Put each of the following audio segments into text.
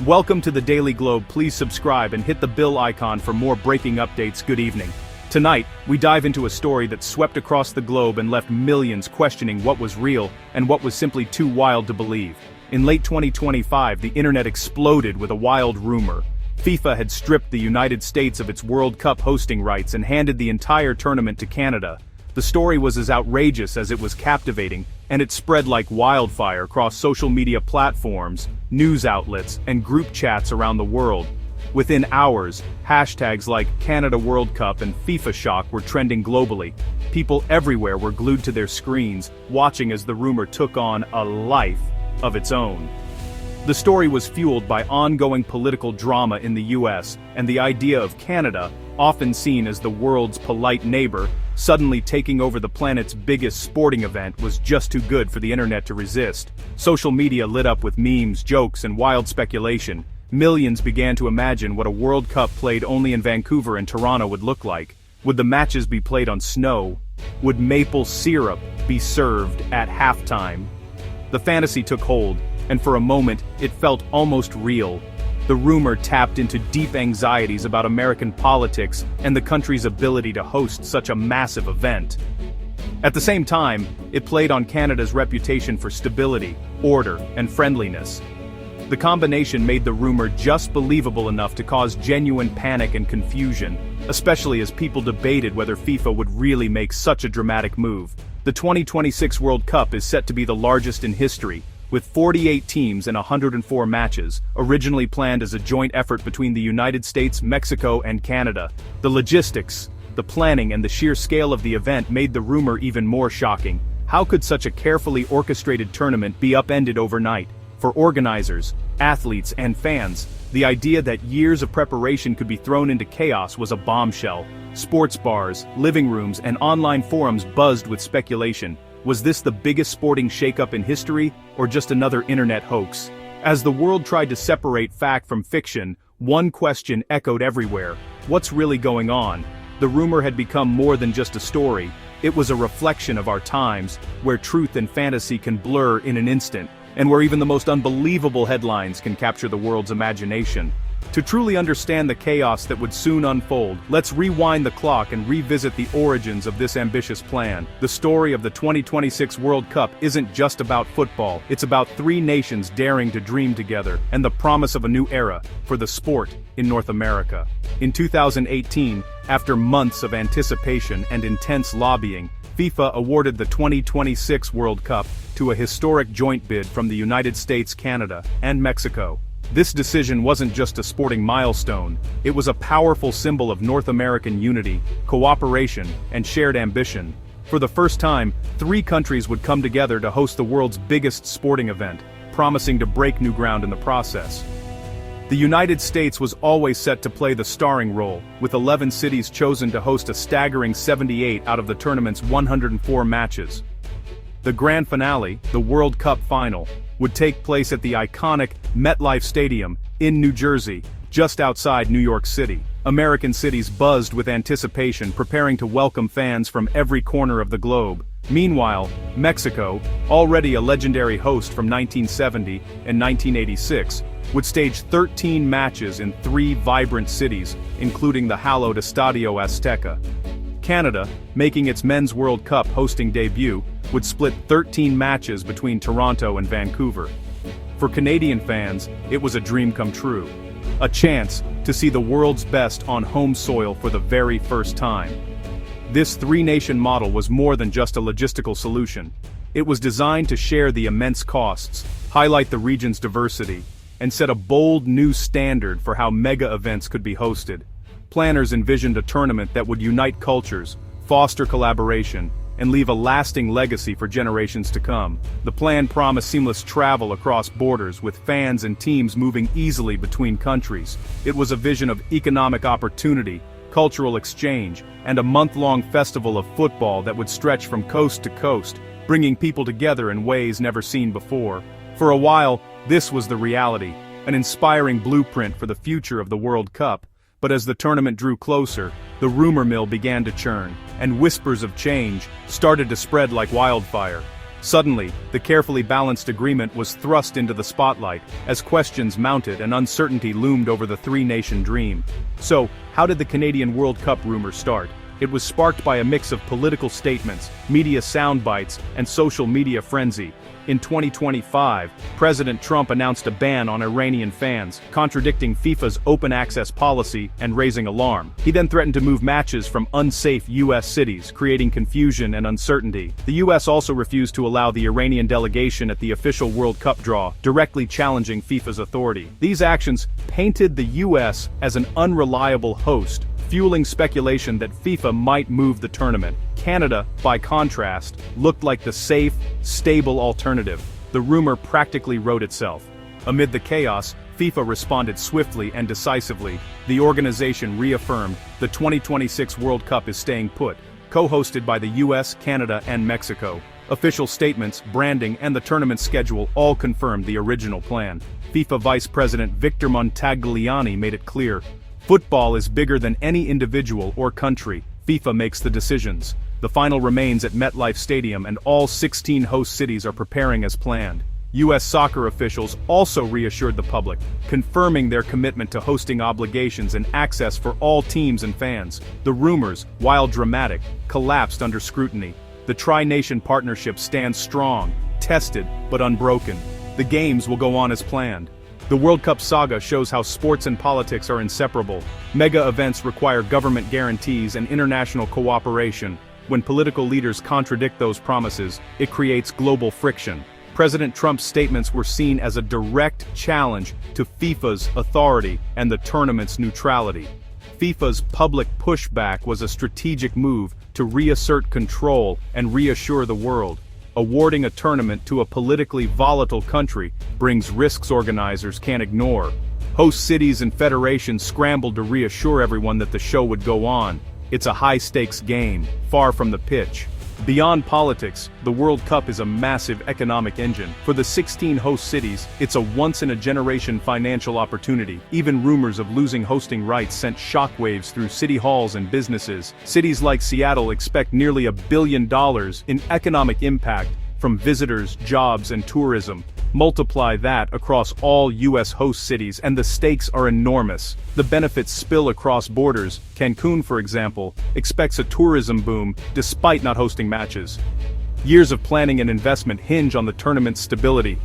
Welcome to the Daily Globe. Please subscribe and hit the bell icon for more breaking updates. Good evening. Tonight, we dive into a story that swept across the globe and left millions questioning what was real and what was simply too wild to believe. In late 2025, the internet exploded with a wild rumor. FIFA had stripped the United States of its World Cup hosting rights and handed the entire tournament to Canada. The story was as outrageous as it was captivating, and it spread like wildfire across social media platforms, news outlets, and group chats around the world. Within hours, hashtags like Canada World Cup and FIFA Shock were trending globally. People everywhere were glued to their screens, watching as the rumor took on a life of its own. The story was fueled by ongoing political drama in the US, and the idea of Canada, often seen as the world's polite neighbor, suddenly taking over the planet's biggest sporting event was just too good for the internet to resist. Social media lit up with memes, jokes, and wild speculation. Millions began to imagine what a World Cup played only in Vancouver and Toronto would look like. Would the matches be played on snow? Would maple syrup be served at halftime? The fantasy took hold, and for a moment, it felt almost real. The rumor tapped into deep anxieties about American politics and the country's ability to host such a massive event. At the same time, it played on Canada's reputation for stability, order, and friendliness. The combination made the rumor just believable enough to cause genuine panic and confusion, especially as people debated whether FIFA would really make such a dramatic move. The 2026 World Cup is set to be the largest in history, with 48 teams and 104 matches, originally planned as a joint effort between the United States, Mexico, and Canada. The logistics, the planning, and the sheer scale of the event made the rumor even more shocking. How could such a carefully orchestrated tournament be upended overnight? For organizers, athletes, and fans, the idea that years of preparation could be thrown into chaos was a bombshell. Sports bars, living rooms, and online forums buzzed with speculation. Was this the biggest sporting shakeup in history, or just another internet hoax? As the world tried to separate fact from fiction, one question echoed everywhere: what's really going on? The rumor had become more than just a story. It was a reflection of our times, where truth and fantasy can blur in an instant, and where even the most unbelievable headlines can capture the world's imagination. To truly understand the chaos that would soon unfold, let's rewind the clock and revisit the origins of this ambitious plan. The story of the 2026 World Cup isn't just about football, it's about three nations daring to dream together, and the promise of a new era for the sport in North America. In 2018, after months of anticipation and intense lobbying, FIFA awarded the 2026 World Cup to a historic joint bid from the United States, Canada, and Mexico. This decision wasn't just a sporting milestone, it was a powerful symbol of North American unity, cooperation, and shared ambition. For the first time, three countries would come together to host the world's biggest sporting event, promising to break new ground in the process. The United States was always set to play the starring role, with 11 cities chosen to host a staggering 78 out of the tournament's 104 matches. The grand finale, the World Cup final, would take place at the iconic MetLife Stadium in New Jersey, just outside New York City. American cities buzzed with anticipation, preparing to welcome fans from every corner of the globe. Meanwhile, Mexico, already a legendary host from 1970 and 1986, would stage 13 matches in three vibrant cities, including the hallowed Estadio Azteca. Canada, making its Men's World Cup hosting debut, would split 13 matches between Toronto and Vancouver. For Canadian fans, it was a dream come true. A chance to see the world's best on home soil for the very first time. This three-nation model was more than just a logistical solution. It was designed to share the immense costs, highlight the region's diversity, and set a bold new standard for how mega events could be hosted. Planners envisioned a tournament that would unite cultures, foster collaboration, and leave a lasting legacy for generations to come. The plan promised seamless travel across borders, with fans and teams moving easily between countries. It was a vision of economic opportunity, cultural exchange, and a month-long festival of football that would stretch from coast to coast, bringing people together in ways never seen before. For a while, this was the reality, an inspiring blueprint for the future of the World Cup. But as the tournament drew closer, the rumor mill began to churn, and whispers of change started to spread like wildfire. Suddenly, the carefully balanced agreement was thrust into the spotlight, as questions mounted and uncertainty loomed over the three-nation dream. So, how did the Canadian World Cup rumor start? It was sparked by a mix of political statements, media soundbites, and social media frenzy. In 2025, President Trump announced a ban on Iranian fans, contradicting FIFA's open access policy and raising alarm. He then threatened to move matches from unsafe U.S. cities, creating confusion and uncertainty. The U.S. also refused to allow the Iranian delegation at the official World Cup draw, directly challenging FIFA's authority. These actions painted the U.S. as an unreliable host, fueling speculation that FIFA might move the tournament. Canada, by contrast, looked like the safe, stable alternative. The rumor practically wrote itself. Amid the chaos, FIFA responded swiftly and decisively. The organization reaffirmed the 2026 World Cup is staying put, co-hosted by the US, Canada, and Mexico. Official statements, branding, and the tournament schedule all confirmed the original plan. FIFA Vice President Victor Montagliani made it clear, "Football is bigger than any individual or country. FIFA makes the decisions." The final remains at MetLife Stadium, and all 16 host cities are preparing as planned. U.S. soccer officials also reassured the public, confirming their commitment to hosting obligations and access for all teams and fans. The rumors, while dramatic, collapsed under scrutiny. The tri-nation partnership stands strong, tested, but unbroken. The games will go on as planned. The World Cup saga shows how sports and politics are inseparable. Mega events require government guarantees and international cooperation. When political leaders contradict those promises, it creates global friction. President Trump's statements were seen as a direct challenge to FIFA's authority and the tournament's neutrality. FIFA's public pushback was a strategic move to reassert control and reassure the world. Awarding a tournament to a politically volatile country brings risks organizers can't ignore. Host cities and federations scrambled to reassure everyone that the show would go on. It's a high-stakes game, far from the pitch. Beyond politics, the World Cup is a massive economic engine. For the 16 host cities, it's a once-in-a-generation financial opportunity. Even rumors of losing hosting rights sent shockwaves through city halls and businesses. Cities like Seattle expect nearly $1 billion in economic impact from visitors, jobs, and tourism. Multiply that across all U.S. host cities and the stakes are enormous. The benefits spill across borders. Cancun, for example, expects a tourism boom despite not hosting matches. Years of planning and investment hinge on the tournament's stability.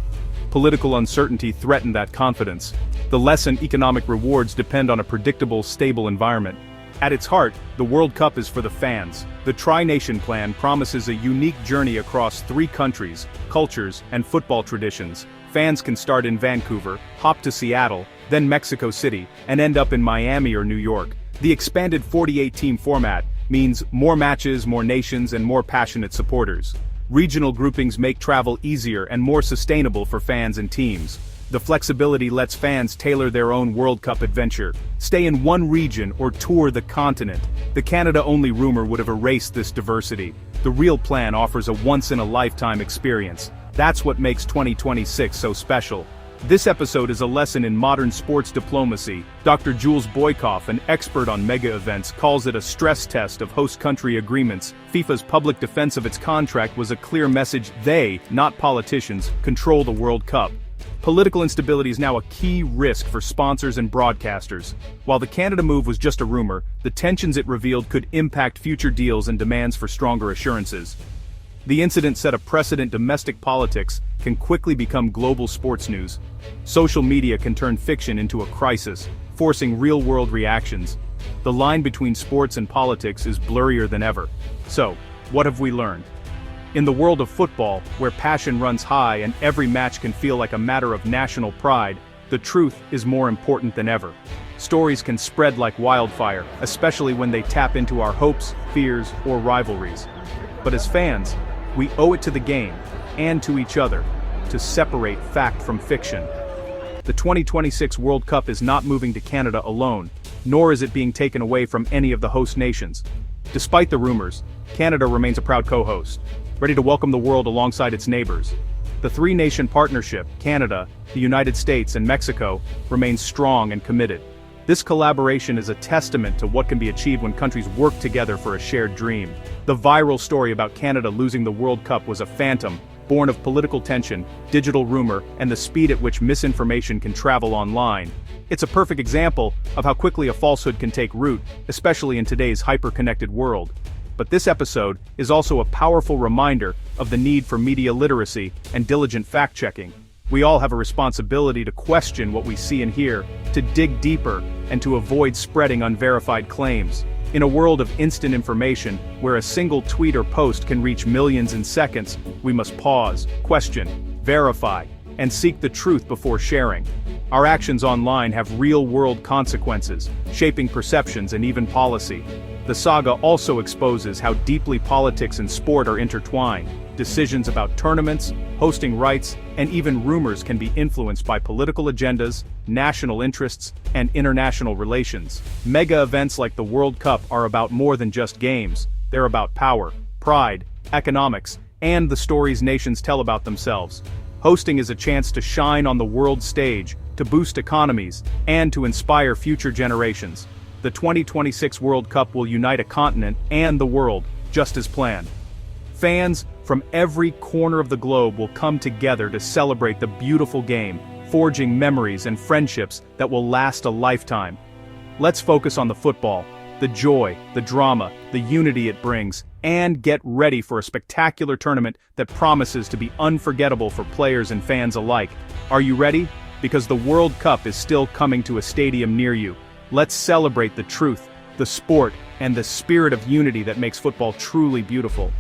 Political uncertainty threatened that confidence. The lesson: economic rewards depend on a predictable, stable environment. At its heart, the World Cup is for the fans. The Tri-Nation Plan promises a unique journey across 3 countries, cultures, and football traditions. Fans can start in Vancouver, hop to Seattle, then Mexico City, and end up in Miami or New York. The expanded 48-team format means more matches, more nations, and more passionate supporters. Regional groupings make travel easier and more sustainable for fans and teams. The flexibility lets fans tailor their own World Cup adventure, stay in one region or tour the continent. The Canada-only rumor would have erased this diversity. The real plan offers a once-in-a-lifetime experience. That's what makes 2026 so special. This episode is a lesson in modern sports diplomacy. Dr. Jules Boykoff, an expert on mega events, calls it a stress test of host country agreements. FIFA's public defense of its contract was a clear message: they, not politicians, control the World Cup. Political instability is now a key risk for sponsors and broadcasters. While the Canada move was just a rumor, the tensions it revealed could impact future deals and demands for stronger assurances. The incident set a precedent. Domestic politics can quickly become global sports news. Social media can turn fiction into a crisis, forcing real-world reactions. The line between sports and politics is blurrier than ever. So, what have we learned? In the world of football, where passion runs high and every match can feel like a matter of national pride, the truth is more important than ever. Stories can spread like wildfire, especially when they tap into our hopes, fears, or rivalries. But as fans, we owe it to the game, and to each other, to separate fact from fiction. The 2026 World Cup is not moving to Canada alone, nor is it being taken away from any of the host nations. Despite the rumors, Canada remains a proud co-host, ready to welcome the world alongside its neighbors. The 3-nation partnership, Canada, the United States, and Mexico, remains strong and committed. This collaboration is a testament to what can be achieved when countries work together for a shared dream. The viral story about Canada losing the World Cup was a phantom, born of political tension, digital rumor, and the speed at which misinformation can travel online. It's a perfect example of how quickly a falsehood can take root, especially in today's hyper-connected world. But this episode is also a powerful reminder of the need for media literacy and diligent fact-checking. We all have a responsibility to question what we see and hear, to dig deeper, and to avoid spreading unverified claims. In a world of instant information, where a single tweet or post can reach millions in seconds, we must pause, question, verify, and seek the truth before sharing. Our actions online have real-world consequences, shaping perceptions and even policy. The saga also exposes how deeply politics and sport are intertwined. Decisions about tournaments, hosting rights, and even rumors can be influenced by political agendas, national interests, and international relations. Mega events like the World Cup are about more than just games. They're about power, pride, economics, and the stories nations tell about themselves. Hosting is a chance to shine on the world stage, to boost economies, and to inspire future generations. The 2026 World Cup will unite a continent and the world, just as planned. Fans from every corner of the globe will come together to celebrate the beautiful game, forging memories and friendships that will last a lifetime. Let's focus on the football, the joy, the drama, the unity it brings, and get ready for a spectacular tournament that promises to be unforgettable for players and fans alike. Are you ready? Because the World Cup is still coming to a stadium near you. Let's celebrate the truth, the sport, and the spirit of unity that makes football truly beautiful.